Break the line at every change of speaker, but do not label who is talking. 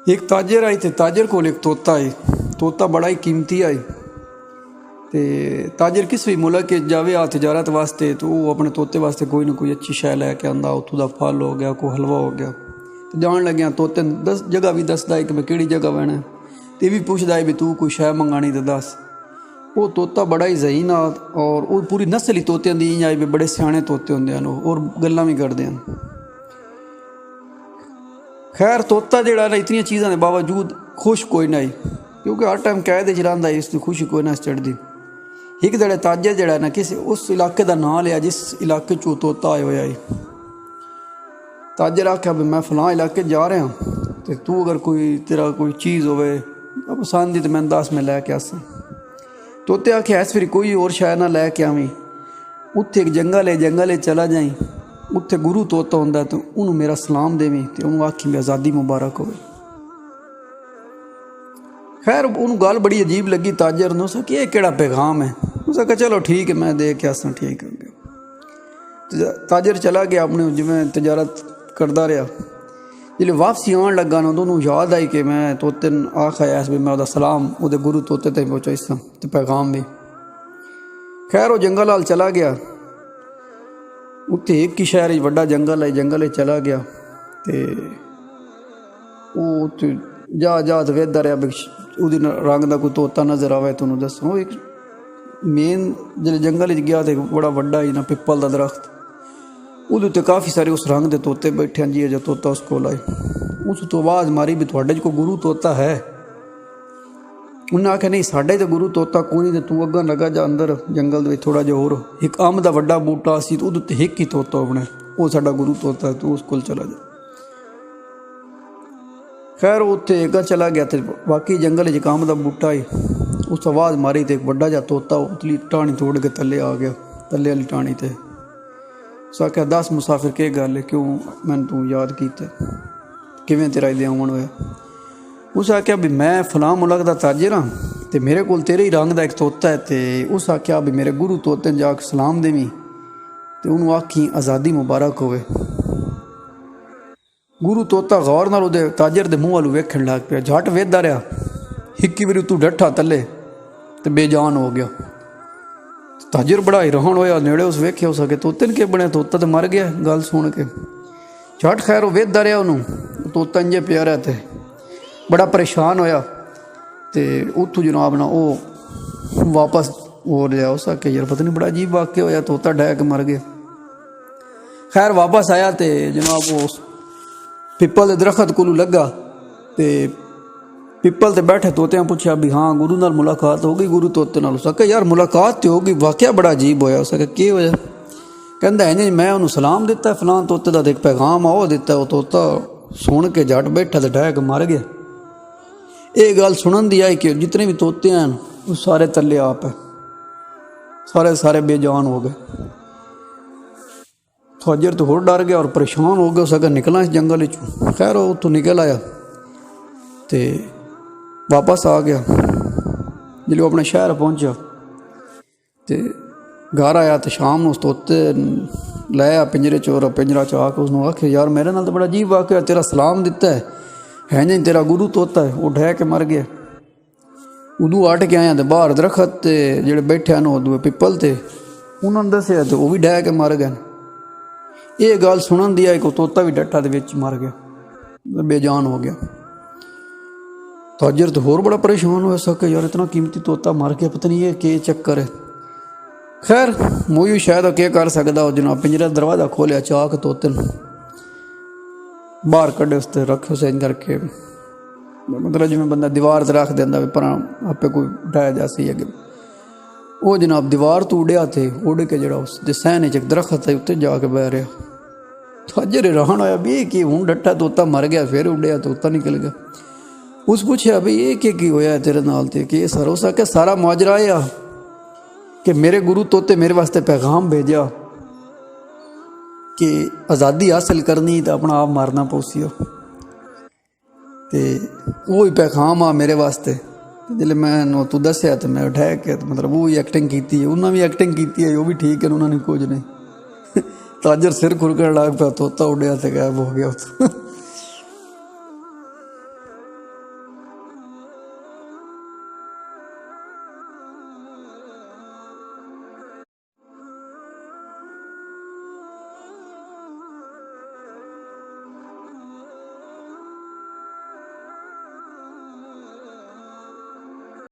एक ताजर आई तो ताजर को एक तोता आई। तोता बड़ा ही कीमती आई। तो ताजर किस भी मुल्क के जावे आ तजारत वास्ते तो वो अपने तोते वास्ते कोई ना कोई अच्छी शै लैके आंदा। उत्थों का फल हो गया, कोई हलवा हो गया। तो जान लग्या तोते 10 जगह भी दसदा है कि मैं किहड़ी जगह बहना। तो भी पुछदा है भी तू कोई शै मंगानी तो दस। वो तोता बड़ा ही ज़हीन आ और वो पूरी नस्ल ही तोतियां दी आई भी बड़े सियाने तोते होंदे हैं और गल्लां भी करदे हैं। खैर तोता जिहड़ा ना इतनी चीज़ों के बावजूद खुश कोई ना, क्योंकि हर टाइम कैद च रहिंदा, इसकी खुशी कोई ना चढ़ती। एक जड़े ताजर जड़ा ना किसी उस इलाके का नाम लिया जिस इलाके चो तोता आया हुआ। ताजर आख्या भी मैं फलां इलाके जा रहा तो तू अगर कोई तेरा कोई चीज़ होवे पसंद तो मैं दस मैं लैके आसा। तोते आख्या इस फिर कोई और शायद ना लैके आवी। उत्थे एक जंगल है, जंगल चला जाई, उत्थे गुरु तोता होंदा तो उन्होंने मेरा सलाम देवी तो उन्होंने आखी भी आज़ादी मुबारक हो। खैर उन्होंने गल बड़ी अजीब लगी ताजर ने। उसका ये केड़ा पैगाम है? उसने कहा चलो ठीक है मैं दे के आसा, ठीक हो गया। ताजर चला गया अपने जिमें तजारत करता रहा। जिसले वापसी आन लगा ना तो उन्होंने याद आई कि मैं तोते आखाया भी मैं वह सलाम वो गुरु तोते तक पहुँचा तो पैगाम भी। खैर वो जंगल हाल चला गया। उत्थे एक ही शहर बड़ा जंगल है, जंगल चला गया तो वो जा जा तो वेखदा रहा भी उहदे रंग का कोई तोता नज़र आवे तो उन्होंने दसो। एक मेन जो जंगल गया तो बड़ा वड्डा ही ना पिपल का दरख्त, उहदे उत्ते काफ़ी सारे उस रंग के तोते बैठे हैं जी जो तोता उस कोल आए। उस तो आवाज़ मारी भी तुहाडे कोई गुरु तोता है? उन्हें आख्या नहीं साढ़े तो गुरु तोता कोई नहीं, तो तू अगर लगा जा अंदर जंगल में थोड़ा जिहा होर एक अंब का वड्डा बूटा सी तो उहदे एक ही तोता होना, वो साडा गुरु तोता है, तू उस कोल चला जा। खैर उत्थे अगर चला गया तो बाकी जंगल च अंब का बूटा ही। उस आवाज़ मारी तो एक वड्डा जा तोता उतली टाणी तोड़ के थले आ गया, थले वाली टाणी ते। उस आख्या दस मुसाफिर के गल है, क्यों मैंने तू याद किया, किवें तेरा इदे आवन होया? उस आख्या भी मैं फलां मुल्क का ताजर हाँ तो मेरे को तेरे ही रंग का एक तोता है। तो उस आख्या भी मेरे गुरु तोते जाके सलाम देवी तो उन्होंने आखी आज़ादी मुबारक होवे। गुरु तोता गौर नाल उहदे ताजर दे मूँह वाल वेखण लग पिया। झट वेखदा रहा, हिक्की बारी तू डट्ठा थले तो बेजान हो गया। ताजर बड़ा हैरान होया, नेड़े उस वेखे हो सके तोते ने के बने, तोता तो मर गया गल सुन के। झट खैर वेखदा रहा उन्होंने, तोता इंजे पिया रहा तो बड़ा परेशान होया। तो उतों जनाब ना वो वापस हो रहा। उस आके यार पता नहीं बड़ा अजीब वाक्य होया, तोता डह के मर गया। खैर वापस आया तो जनाब वो पिपल के दरख्त को लगा तो पिपल ते बैठे तोतियां पूछा भी हाँ गुरु नाल मुलाकात हो गई? गुरु तोते नाल। उस आख्या यार मुलाकात तो होगी, वाकया बड़ा अजीब होया। उस आख्या की होया? कहंदा है मैं उन्होंने सलाम दिता फलां तोते का एक पैगाम आओ दिता, वो तोता सुन के झट बैठा तो डह के मर गया। ये गल सुनन दी आई कि जितने भी तोते हैं वो सारे तले आप है, सारे सारे बेजान हो गए। ताजर तो होर डर गया और परेशान हो गया। उस अगर निकलना इस जंगल चो। खैर वो उत्थों निकल आया तो वापस आ गया। जिसले वो अपने शहर पहुंचा तो घर आया तो शाम उस तोते लाया पिंजरे चोर पिंजरा च आके उसने आख्या यार मेरे नाल तो बड़ा अजीब वाकया, तेरा सलाम दिता है नहीं तेरा गुरु तोता है, वो ढह के मर गया। उदू अट के आया तो बाहर दरख्त जेड़े बैठे हैं दूए पिपल ते उन्होंने दसिया तो वह भी ढह के मर गए। ये गल सुनन दी आई को तोता भी डट्ठा दे विच मर गया, बेजान हो गया। ताजर तो होर बड़ा परेशान हो सके यार इतना कीमती तोता मर गया, पता नहीं ये के चक्कर है। खैर मोयू शायद क्या कर सकता। जनाब पिंजरे का दरवाज़ा खोलिया, चाक तोते बाहर कड्ढे उसते रखे उसे करके, मतलब जिवें बंदा दीवार ते रख देंदा पर आपे कोई उठाया जा सी अगे। वो जनाब दीवार तो उड़िया थे, उड़ के जरा उस सहने च दरख्त है उत्ते जाके बह रहा। ताजर हैरान होया भी कि हूँ डट्ठा तोता मर गया, फिर उड़िया तोता निकल गया। उस पूछया भी ये की होया तेरे नाल ते कि सर? उस आख्या सारा माजरा आ कि मेरे गुरु तोते मेरे वास्ते पैगाम भेजा कि आज़ादी हासिल करनी तो अपना आप मारना पौसियो, तो वो ही पैगाम आ मेरे वास्ते। जिसले मैं तू दसिया तो मैं उठा के मतलब वो ही एक्टिंग की है, उन्होंने भी एक्टिंग की है, वो भी ठीक है, उन्होंने कुछ नहीं। ताजर सिर खुरकन लग पाया, तोता उड़िया तो गायब हो गया।